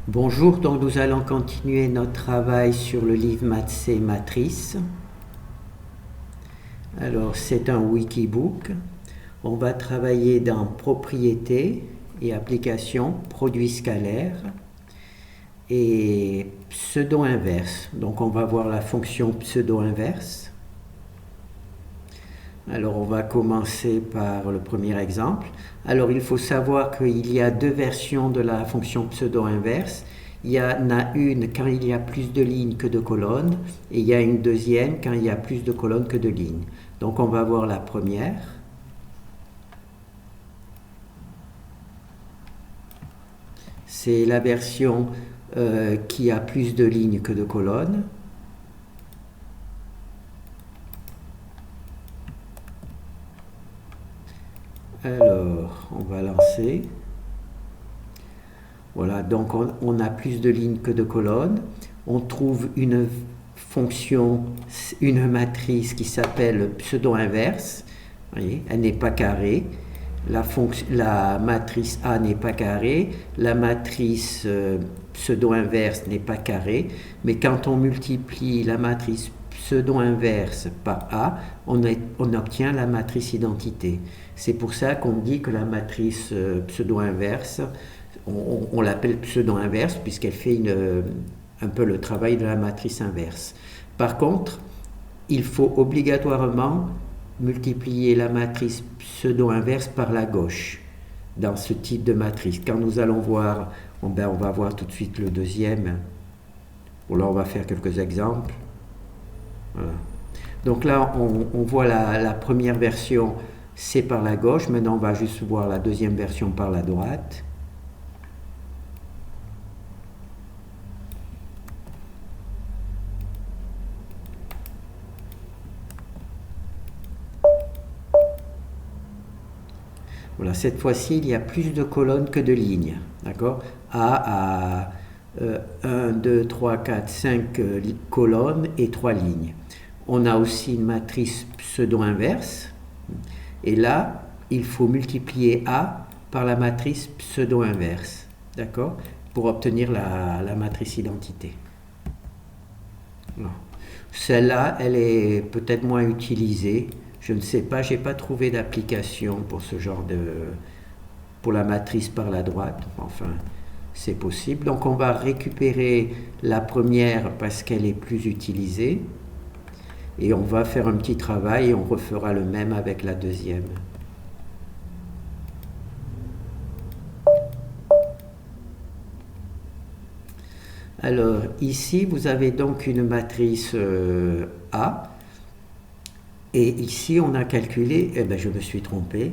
Bonjour, donc nous allons continuer notre travail sur le livre Maths et Matrices. Alors c'est un wikibook. On va travailler dans propriétés et applications, produits scalaires et pseudo-inverse. Donc on va voir la fonction pseudo-inverse. Alors on va commencer par le premier exemple. Alors il faut savoir qu'il y a deux versions de la fonction pseudo-inverse. Il y en a une quand il y a plus de lignes que de colonnes et il y a une deuxième quand il y a plus de colonnes que de lignes. Donc on va voir la première. C'est la version qui a plus de lignes que de colonnes. Alors, on va lancer. Voilà, donc on a plus de lignes que de colonnes. On trouve une fonction, une matrice qui s'appelle pseudo-inverse. Vous voyez, elle n'est pas carrée. La matrice A n'est pas carrée. La matrice pseudo-inverse n'est pas carrée. Mais quand on multiplie la matrice pseudo-inverse par A, on obtient la matrice identité. C'est pour ça qu'on dit que la matrice pseudo-inverse, on l'appelle pseudo-inverse puisqu'elle fait un peu le travail de la matrice inverse. Par contre, il faut obligatoirement multiplier la matrice pseudo-inverse par la gauche dans ce type de matrice. Quand nous allons voir, on va voir tout de suite le deuxième. Bon, là, on va faire quelques exemples. Voilà. Donc là, on voit la première version, c'est par la gauche. Maintenant, on va juste voir la deuxième version par la droite. Voilà, cette fois-ci, il y a plus de colonnes que de lignes. D'accord? A a 1, 2, 3, 4, 5 colonnes et 3 lignes. On a aussi une matrice pseudo-inverse. Et là, il faut multiplier A par la matrice pseudo-inverse. D'accord? Pour obtenir la matrice identité. Celle-là, elle est peut-être moins utilisée. Je ne sais pas, j'ai pas trouvé d'application pour ce genre pour la matrice par la droite. Enfin, c'est possible. Donc on va récupérer la première parce qu'elle est plus utilisée. Et on va faire un petit travail et on refera le même avec la deuxième. Alors ici, vous avez donc une matrice A. Et ici, on a calculé, eh bien, je me suis trompé,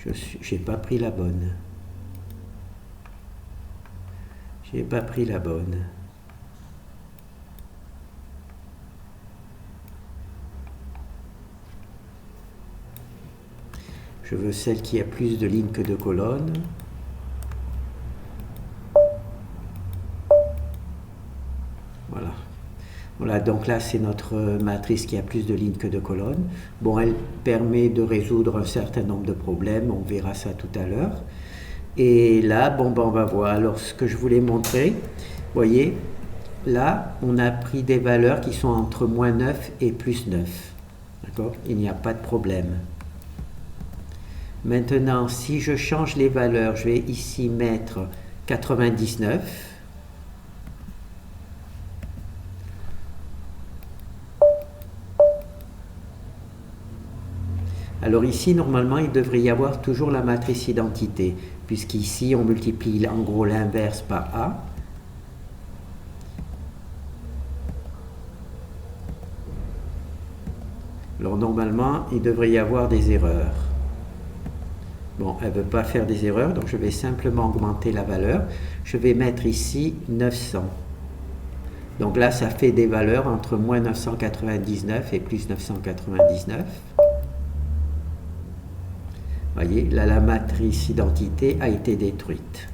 je n'ai pas pris la bonne. J'ai pas pris la bonne. Je veux celle qui a plus de lignes que de colonnes. Voilà. Voilà, donc là c'est notre matrice qui a plus de lignes que de colonnes. Bon, elle permet de résoudre un certain nombre de problèmes, on verra ça tout à l'heure. Et là, bon, ben, on va voir. Alors, ce que je voulais montrer, vous voyez, là, on a pris des valeurs qui sont entre moins 9 et plus 9. D'accord? Il n'y a pas de problème. Maintenant, si je change les valeurs, je vais ici mettre 99. Alors ici, normalement, il devrait y avoir toujours la matrice identité, puisqu'ici, on multiplie en gros l'inverse par A. Alors normalement, il devrait y avoir des erreurs. Bon, elle ne veut pas faire des erreurs, donc je vais simplement augmenter la valeur. Je vais mettre ici 900. Donc là, ça fait des valeurs entre moins 999 et plus 999. Voyez, là la matrice identité a été détruite.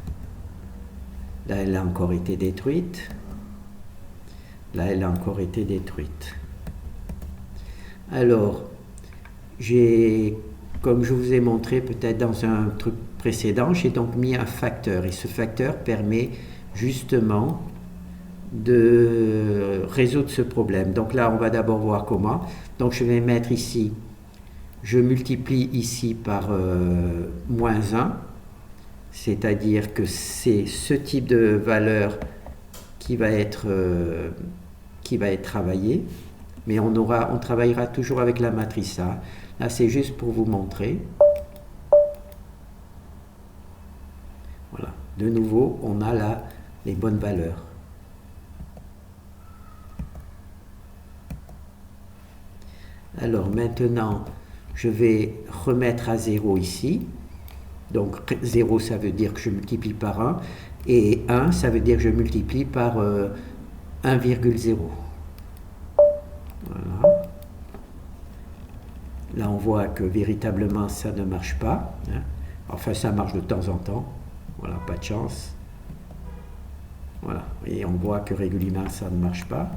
Là elle a encore été détruite. Là elle a encore été détruite. Alors, comme je vous ai montré peut-être dans un truc précédent, j'ai donc mis un facteur. Et ce facteur permet justement de résoudre ce problème. Donc là, on va d'abord voir comment. Donc je vais mettre ici, je multiplie ici par moins 1, c'est-à-dire que c'est ce type de valeur qui va être travaillé, mais on travaillera toujours avec la matrice A. Là, c'est juste pour vous montrer. Voilà. De nouveau, on a là les bonnes valeurs. Alors maintenant, je vais remettre à 0 ici. Donc 0, ça veut dire que je multiplie par 1. Et 1, ça veut dire que je multiplie par 1,0. Voilà. Là, on voit que véritablement, ça ne marche pas. Hein. Enfin, ça marche de temps en temps. Voilà, pas de chance. Voilà. Et on voit que régulièrement, ça ne marche pas.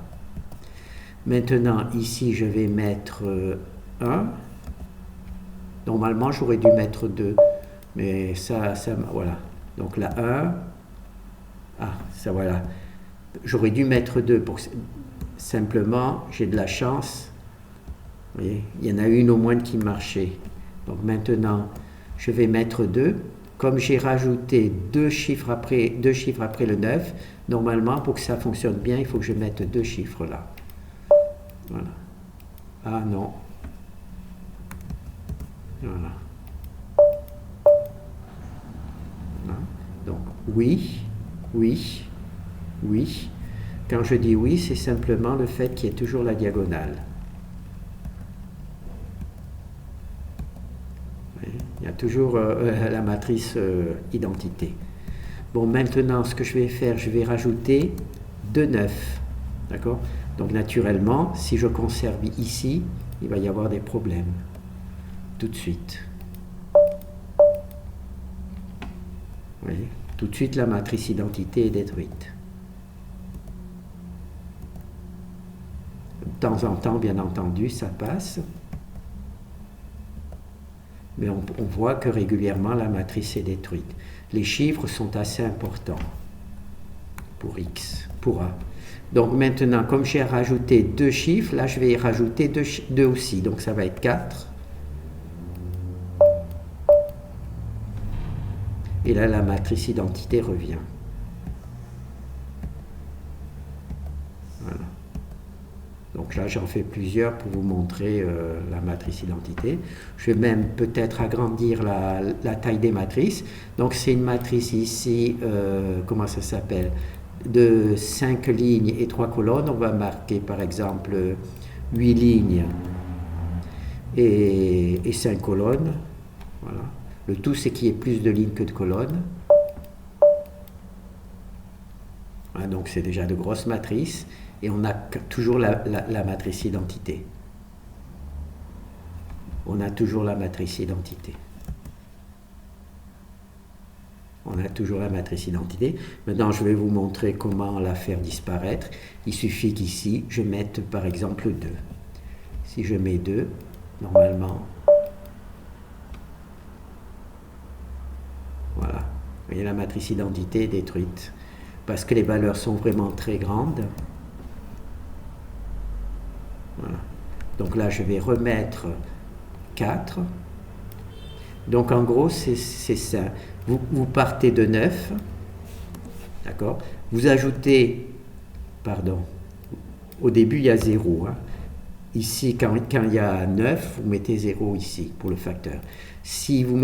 Maintenant, ici, je vais mettre 1. Normalement, j'aurais dû mettre 2. Mais ça, voilà. Donc là, 1. Ah, ça, voilà. J'aurais dû mettre 2 pour... Simplement, j'ai de la chance. Vous voyez, il y en a une au moins qui marchait. Donc maintenant, je vais mettre 2. Comme j'ai rajouté deux chiffres après le 9, normalement, pour que ça fonctionne bien, il faut que je mette 2 chiffres là. Voilà. Ah non. Voilà. Donc, oui, oui, oui. Quand je dis oui, c'est simplement le fait qu'il y ait toujours la diagonale. Il y a toujours la matrice identité. Bon, maintenant, ce que je vais faire, je vais rajouter 2 9. D'accord? Donc, naturellement, si je conserve ici, il va y avoir des problèmes. Tout de suite. Vous voyez? Tout de suite, la matrice identité est détruite. De temps en temps, bien entendu, ça passe. Mais on voit que régulièrement, la matrice est détruite. Les chiffres sont assez importants pour X, pour A. Donc maintenant, comme j'ai rajouté 2 chiffres, là, je vais y rajouter 2 aussi. Donc ça va être 4. Et là, la matrice identité revient. Voilà. Donc là, j'en fais plusieurs pour vous montrer la matrice identité. Je vais même peut-être agrandir la taille des matrices. Donc c'est une matrice ici, comment ça s'appelle, de 5 lignes et 3 colonnes. On va marquer par exemple 8 lignes et 5 colonnes. Voilà. Le tout, c'est qu'il y ait plus de lignes que de colonnes. Voilà, donc c'est déjà de grosses matrices. Et on a toujours la matrice identité. On a toujours la matrice identité. On a toujours la matrice identité. Maintenant, je vais vous montrer comment la faire disparaître. Il suffit qu'ici, je mette par exemple 2. Si je mets 2, normalement... Voilà. Vous voyez, la matrice identité est détruite. Parce que les valeurs sont vraiment très grandes. Voilà. Donc là, je vais remettre 4. Donc en gros, c'est ça. Vous partez de 9. D'accord? Vous ajoutez, pardon, au début, il y a 0. Hein. Ici, quand il y a 9, vous mettez 0 ici pour le facteur. Si vous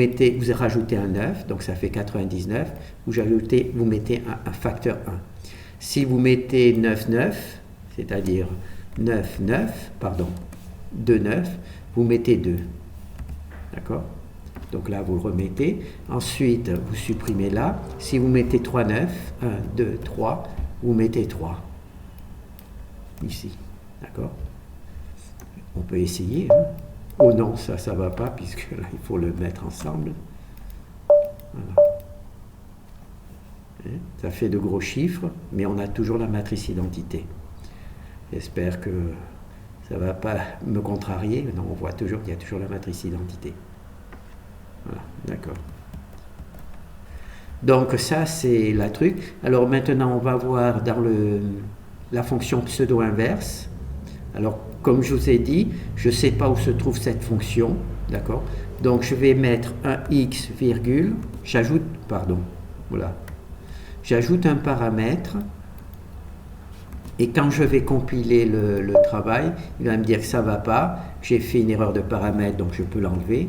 rajoutez un 9, donc ça fait 99, vous mettez un facteur 1. Si vous mettez 9, 9, c'est-à-dire 9, 9, pardon, 2, 9, vous mettez 2. D'accord? Donc là, vous le remettez. Ensuite, vous supprimez là. Si vous mettez 3, 9, 1, 2, 3, vous mettez 3. Ici. D'accord? On peut essayer. Hein? Oh non, ça ne va pas, puisque là, il faut le mettre ensemble. Voilà. Ça fait de gros chiffres, mais on a toujours la matrice identité. J'espère que ça ne va pas me contrarier. Non, on voit toujours qu'il y a toujours la matrice identité. Voilà, d'accord. Donc ça, c'est la truc. Alors maintenant, on va voir dans la fonction pseudo-inverse. Alors, comme je vous ai dit, je ne sais pas où se trouve cette fonction, d'accord? Donc je vais mettre un x virgule, j'ajoute, pardon, voilà. J'ajoute un paramètre, et quand je vais compiler le travail, il va me dire que ça ne va pas, que j'ai fait une erreur de paramètre, donc je peux l'enlever.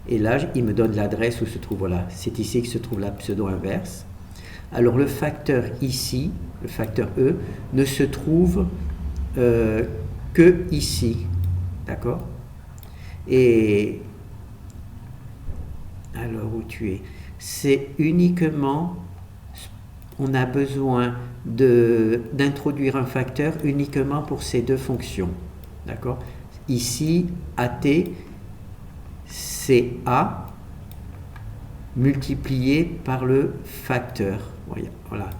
Et là, il me donne l'adresse où se trouve, voilà, c'est ici que se trouve la pseudo-inverse. Alors le facteur ici, le facteur E, ne se trouve que ici, d'accord? Et alors où tu es? C'est uniquement, on a besoin d'introduire un facteur uniquement pour ces deux fonctions, d'accord? Ici, AT, c'est A multiplié par le facteur. Voilà.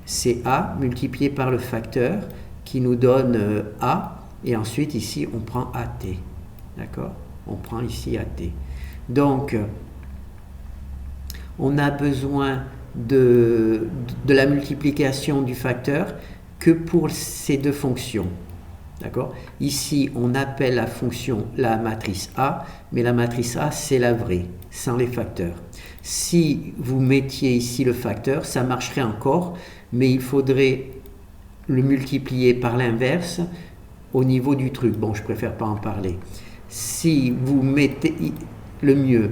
C'est A multiplié par le facteur qui nous donne A, et ensuite ici on prend AT. D'accord? On prend ici AT. Donc, on a besoin de la multiplication du facteur que pour ces deux fonctions. D'accord? Ici, on appelle la fonction la matrice A, mais la matrice A, c'est la vraie, sans les facteurs. Si vous mettiez ici le facteur, ça marcherait encore, mais il faudrait le multiplier par l'inverse au niveau du truc. Bon, je préfère pas en parler. Si vous mettez, le mieux,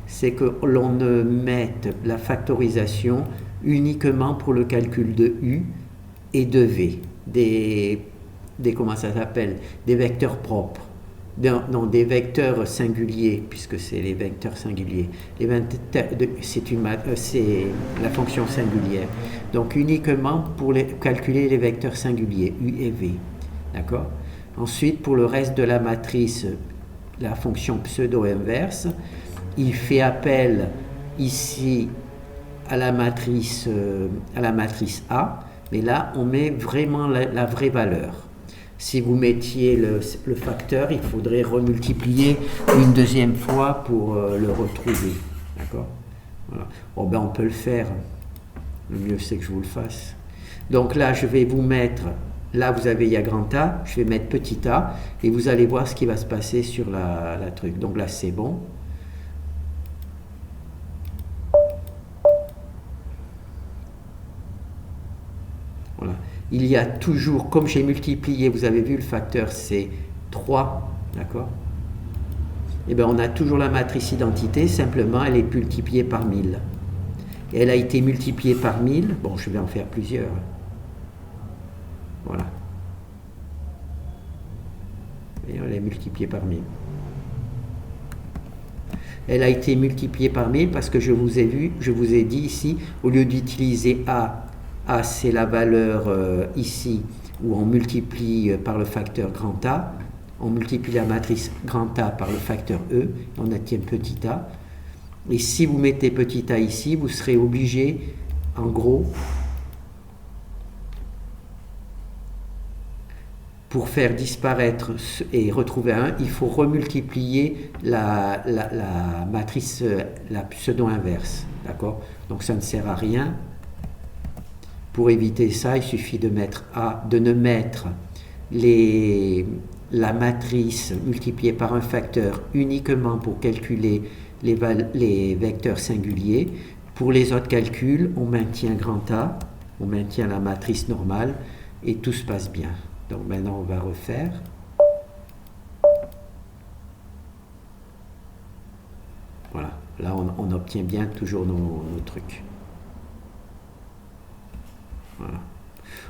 c'est que l'on mette la factorisation uniquement pour le calcul de U et de V, comment ça s'appelle, des vecteurs propres, non, des vecteurs singuliers, puisque c'est les vecteurs singuliers. C'est la fonction singulière. Donc uniquement pour calculer les vecteurs singuliers, U et V. D'accord? Ensuite, pour le reste de la matrice, la fonction pseudo-inverse, il fait appel ici à la matrice A, mais là, on met vraiment la vraie valeur. Si vous mettiez le facteur, il faudrait remultiplier une deuxième fois pour le retrouver. D'accord? Voilà. Bon, ben, on peut le faire. Le mieux, c'est que je vous le fasse. Donc là, je vais vous mettre, là, vous avez, il y a grand A, je vais mettre petit a, et vous allez voir ce qui va se passer sur la truc. Donc là, c'est bon. Voilà. Il y a toujours, comme j'ai multiplié, vous avez vu le facteur c'est 3, d'accord? Et bien on a toujours la matrice identité, simplement elle est multipliée par 1000. Et elle a été multipliée par 1000, bon je vais en faire plusieurs. Voilà. Et elle est multipliée par 1000. Elle a été multipliée par 1000 parce que je vous ai dit ici, au lieu d'utiliser A, c'est la valeur ici où on multiplie par le facteur grand A, on multiplie la matrice grand A par le facteur E, on obtient petit a. Et si vous mettez petit a ici, vous serez obligé, en gros, pour faire disparaître et retrouver un, il faut remultiplier la matrice, la pseudo-inverse. D'accord? Donc ça ne sert à rien. Pour éviter ça, il suffit de ne mettre la matrice multipliée par un facteur uniquement pour calculer les vecteurs singuliers. Pour les autres calculs, on maintient grand A, on maintient la matrice normale et tout se passe bien. Donc maintenant, on va refaire. Voilà, là on obtient bien toujours nos trucs. Voilà.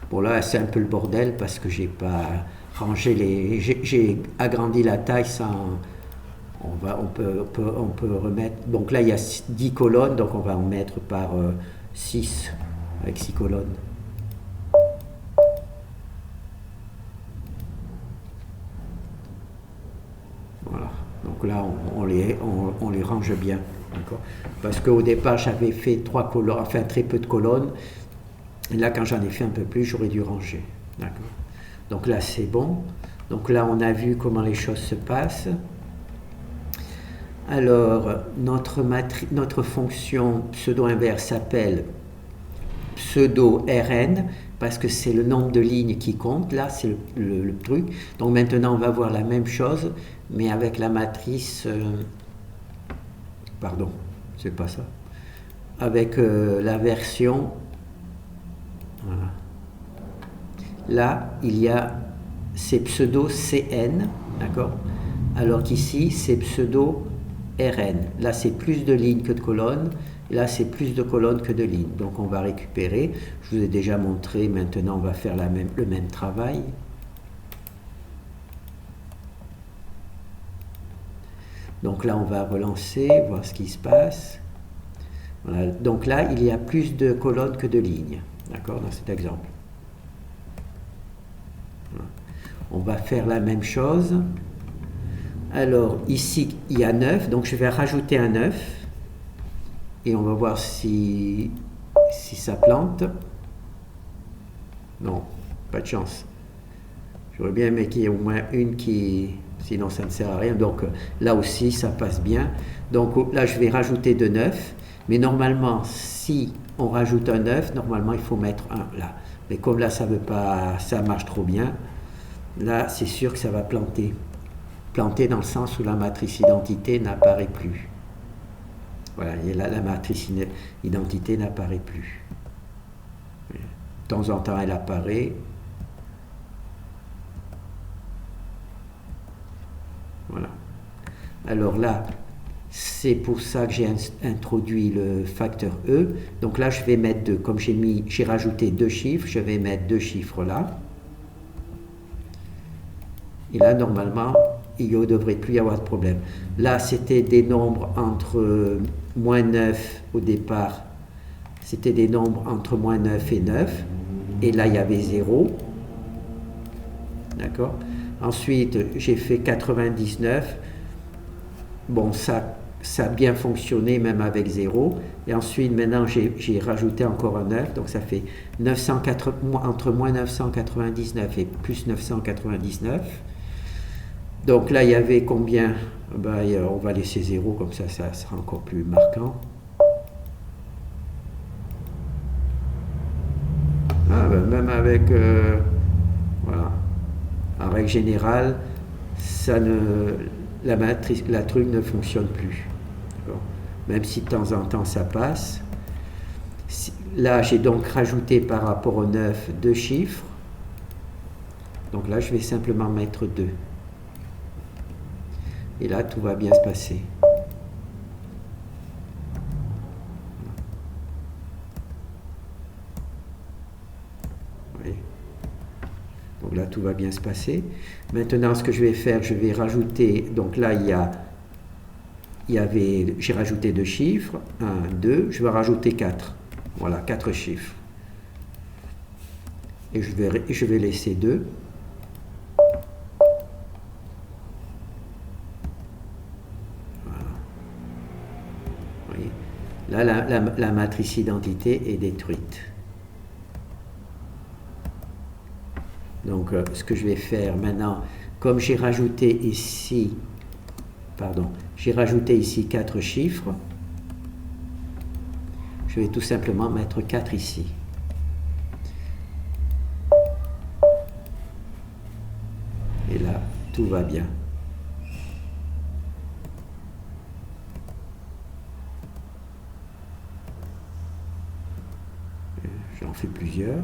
Bon là c'est un peu le bordel parce que j'ai pas rangé j'ai agrandi la taille sans. On peut remettre. Donc là il y a 10 colonnes, donc on va en mettre par 6 avec 6 colonnes. Voilà. Donc là on les range bien. D'accord. Parce qu'au départ j'avais fait 3 colonnes, enfin très peu de colonnes. Et là, quand j'en ai fait un peu plus, j'aurais dû ranger. D'accord. Donc là, c'est bon. Donc là, on a vu comment les choses se passent. Alors, notre fonction pseudo-inverse s'appelle pseudo-Rn, parce que c'est le nombre de lignes qui compte, là c'est le truc. Donc maintenant on va voir la même chose, mais avec la matrice, pardon, c'est pas ça, avec la version, voilà. Là il y a, c'est pseudo-Cn, d'accord, alors qu'ici c'est pseudo-Rn. Là c'est plus de lignes que de colonnes. Là, c'est plus de colonnes que de lignes. Donc, on va récupérer. Je vous ai déjà montré. Maintenant, on va faire le même travail. Donc là, on va relancer, voir ce qui se passe. Voilà. Donc là, il y a plus de colonnes que de lignes. D'accord, dans cet exemple. Voilà. On va faire la même chose. Alors, ici, il y a 9. Donc, je vais rajouter un 9. Et on va voir si ça plante. Non, pas de chance. J'aurais bien aimé qu'il y ait au moins une qui... Sinon, ça ne sert à rien. Donc, là aussi, ça passe bien. Donc, là, je vais rajouter de 9. Mais normalement, si on rajoute un 9, normalement, il faut mettre un là. Mais comme là, ça veut pas, ça marche trop bien, là, c'est sûr que ça va planter. Planter dans le sens où la matrice identité n'apparaît plus. Voilà, et là, la matrice identité n'apparaît plus. De temps en temps, elle apparaît. Voilà. Alors là, c'est pour ça que j'ai introduit le facteur E. Donc là, je vais mettre 2. Comme j'ai rajouté 2 chiffres, je vais mettre 2 chiffres là. Et là, normalement, il ne devrait plus y avoir de problème. Là, c'était des nombres entre moins 9 au départ. C'était des nombres entre moins 9 et 9. Et là, il y avait 0. D'accord? Ensuite, j'ai fait 99. Bon, ça a bien fonctionné, même avec 0. Et ensuite, maintenant, j'ai rajouté encore un 9. Donc, ça fait entre moins 999 et plus 999. Donc là, il y avait combien? Ben, on va laisser 0, comme ça sera encore plus marquant. Ah, ben, même avec... voilà. En règle générale, la truc ne fonctionne plus. Même si de temps en temps ça passe. Là, j'ai donc rajouté par rapport au 9 2 chiffres. Donc là, je vais simplement mettre 2. Et là, tout va bien se passer. Oui. Donc là, tout va bien se passer. Maintenant, ce que je vais faire, je vais rajouter... Donc là, j'ai rajouté 2 chiffres. 1, 2. Je vais rajouter 4. Voilà, 4 chiffres. Et je vais laisser 2. Là, la matrice identité est détruite. Donc, ce que je vais faire maintenant, comme j'ai rajouté ici, j'ai rajouté ici 4 chiffres, je vais tout simplement mettre 4 ici. Et là, tout va bien. J'en fais plusieurs.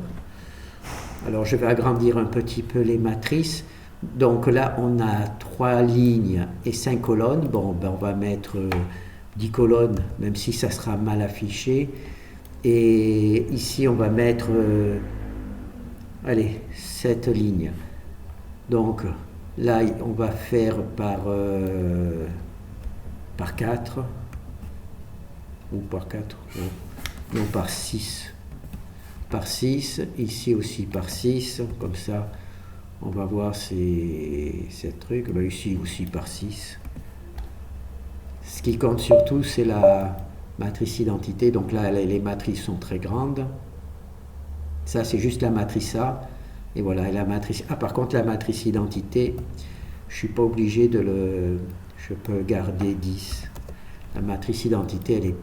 Alors je vais agrandir un petit peu les matrices. Donc là on a 3 lignes et 5 colonnes. Bon, ben on va mettre 10 colonnes, même si ça sera mal affiché. Et ici on va mettre allez, 7 lignes. Donc là on va faire par 4 ou par 4, non par 6. Par 6, ici aussi par 6, comme ça on va voir ces trucs, ben ici aussi par 6. Ce qui compte surtout c'est la matrice identité, donc là les matrices sont très grandes, ça c'est juste la matrice A, et voilà la matrice A. Par contre la matrice identité, je ne suis pas obligé je peux garder 10, La matrice identité,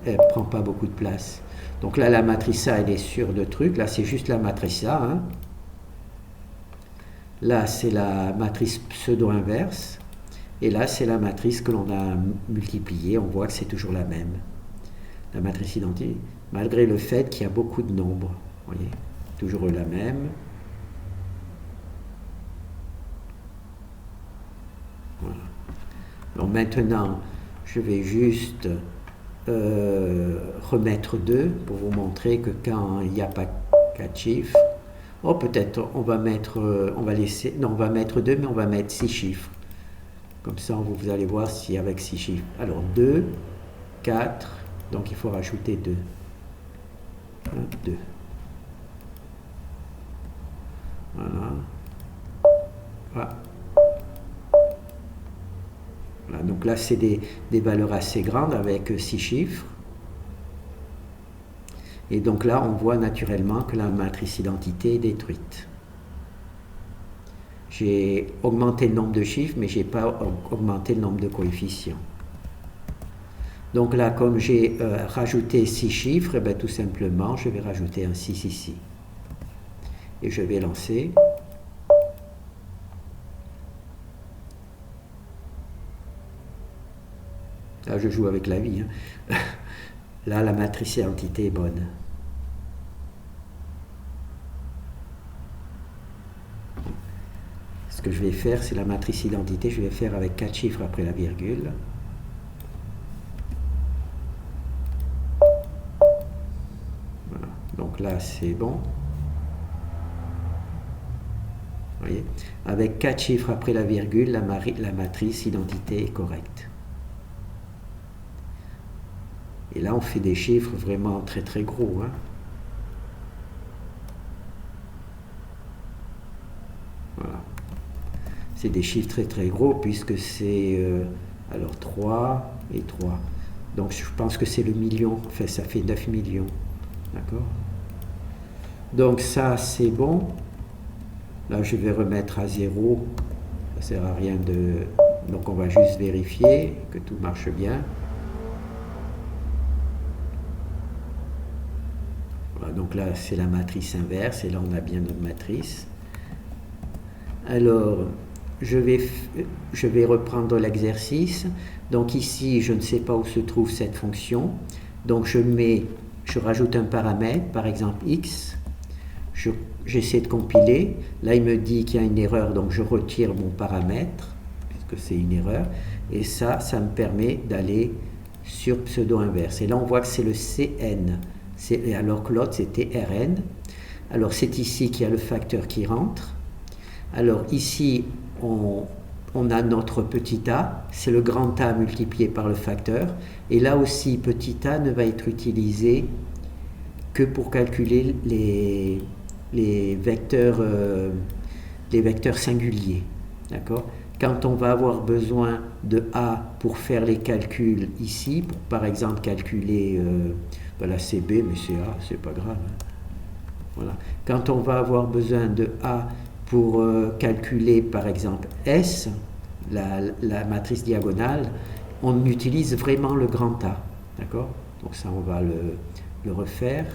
elle prend pas beaucoup de place. Donc là, la matrice A, elle est sur deux trucs. Là, c'est juste la matrice A. Hein. Là, c'est la matrice pseudo-inverse. Et là, c'est la matrice que l'on a multipliée. On voit que c'est toujours la même. La matrice identité, malgré le fait qu'il y a beaucoup de nombres. Vous voyez, toujours la même. Voilà. Donc maintenant, je vais juste remettre 2 pour vous montrer que quand il n'y a pas 4 chiffres, oh peut-être on va mettre, on va laisser, non on va mettre 2 mais on va mettre 6 chiffres. Comme ça vous allez voir si avec 6 chiffres. Alors 2, 4, donc il faut rajouter 2. 1, 2. Voilà. Voilà. Voilà, donc là, c'est des valeurs assez grandes avec 6 chiffres. Et donc là, on voit naturellement que la matrice identité est détruite. J'ai augmenté le nombre de chiffres, mais je n'ai pas augmenté le nombre de coefficients. Donc là, comme j'ai rajouté 6 chiffres, eh bien, tout simplement, je vais rajouter un 6 ici. Et je vais lancer. Là, je joue avec la vie. Hein. Là, la matrice identité est bonne. Ce que je vais faire, c'est la matrice identité, je vais faire avec 4 chiffres après la virgule. Voilà. Donc là, c'est bon. Vous voyez, avec 4 chiffres après la virgule, la matrice identité est correcte. Et là, on fait des chiffres vraiment très très gros. Hein. Voilà. C'est des chiffres très très gros puisque c'est alors 3 et 3. Donc je pense que c'est le million. Enfin, ça fait 9 millions. D'accord? Donc ça, c'est bon. Là, je vais remettre à 0. Ça ne sert à rien de... Donc on va juste vérifier que tout marche bien. Donc là, c'est la matrice inverse, et là, on a bien notre matrice. Alors, je vais reprendre l'exercice. Donc ici, je ne sais pas où se trouve cette fonction. Donc je rajoute un paramètre, par exemple x. J'essaie de compiler. Là, il me dit qu'il y a une erreur, donc je retire mon paramètre, puisque c'est une erreur. Et ça me permet d'aller sur pseudo-inverse. Et là, on voit que c'est le Cn. Alors que l'autre c'était Rn. Alors c'est ici qu'il y a le facteur qui rentre. Alors ici on a notre petit a, c'est le grand A multiplié par le facteur. Et là aussi petit a ne va être utilisé que pour calculer les vecteurs singuliers. D'accord ? Quand on va avoir besoin de A pour faire les calculs ici, pour par exemple calculer la CB, mais c'est A, c'est pas grave. Hein. Voilà. Quand on va avoir besoin de A pour calculer par exemple S, la matrice diagonale, on utilise vraiment le grand A. D'accord ? Donc ça, on va le refaire.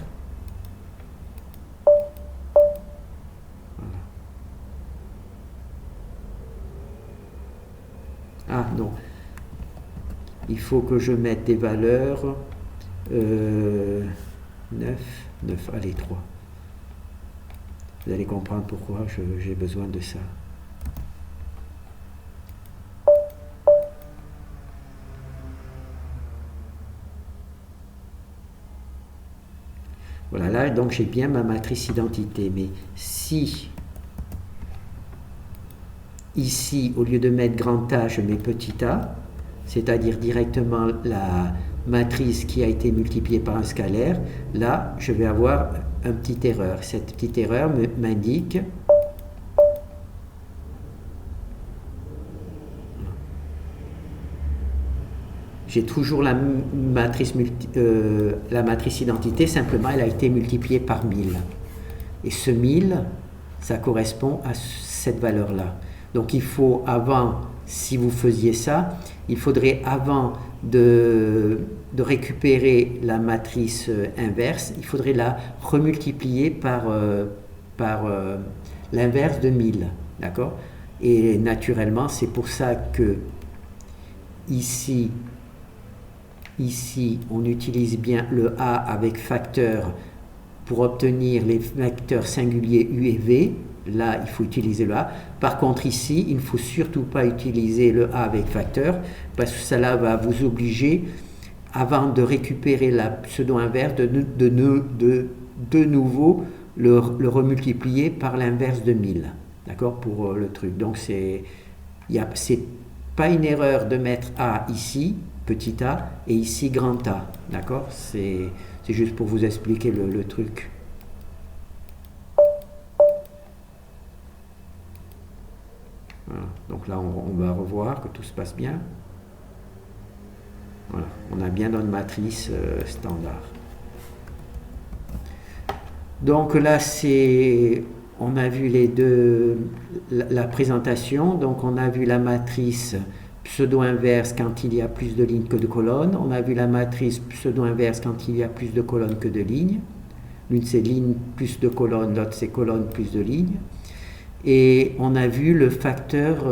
Ah non, il faut que je mette des valeurs 9, allez 3. Vous allez comprendre pourquoi j'ai besoin de ça. Voilà, là donc j'ai bien ma matrice identité, mais si ici, au lieu de mettre grand A, je mets petit a, c'est-à-dire directement la matrice qui a été multipliée par un scalaire, là, je vais avoir une petite erreur. Cette petite erreur m'indique j'ai toujours la matrice identité, simplement elle a été multipliée par 1000. Et ce 1000, ça correspond à cette valeur-là. Donc il faut avant, si vous faisiez ça, il faudrait avant de récupérer la matrice inverse, il faudrait la remultiplier par l'inverse de 1000, d'accord? Et naturellement, c'est pour ça que ici, on utilise bien le A avec facteur pour obtenir les vecteurs singuliers U et V. Là, il faut utiliser le A. Par contre, ici, il ne faut surtout pas utiliser le A avec facteur, parce que cela va vous obliger, avant de récupérer la pseudo-inverse, de nouveau le remultiplier par l'inverse de 1000. D'accord, pour le truc. Donc, c'est pas une erreur de mettre A ici, petit a, et ici grand A. D'accord, c'est juste pour vous expliquer le truc. Voilà. Donc là, on va revoir que tout se passe bien. Voilà, on a bien notre matrice standard. Donc là, on a vu les deux, la présentation. Donc on a vu la matrice pseudo-inverse quand il y a plus de lignes que de colonnes. On a vu la matrice pseudo-inverse quand il y a plus de colonnes que de lignes. L'une c'est lignes plus de colonnes, l'autre c'est colonnes plus de lignes. Et on a vu le facteur,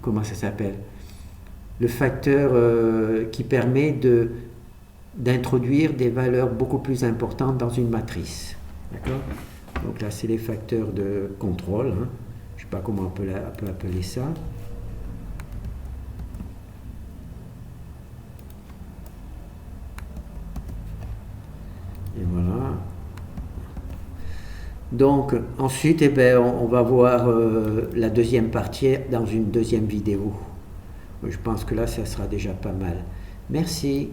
comment ça s'appelle? Le facteur qui permet d'introduire des valeurs beaucoup plus importantes dans une matrice. D'accord? Donc là, c'est les facteurs de contrôle. Hein. Je ne sais pas comment on peut appeler ça. Et voilà. Donc ensuite, eh ben, on va voir la deuxième partie dans une deuxième vidéo. Je pense que là, ça sera déjà pas mal. Merci.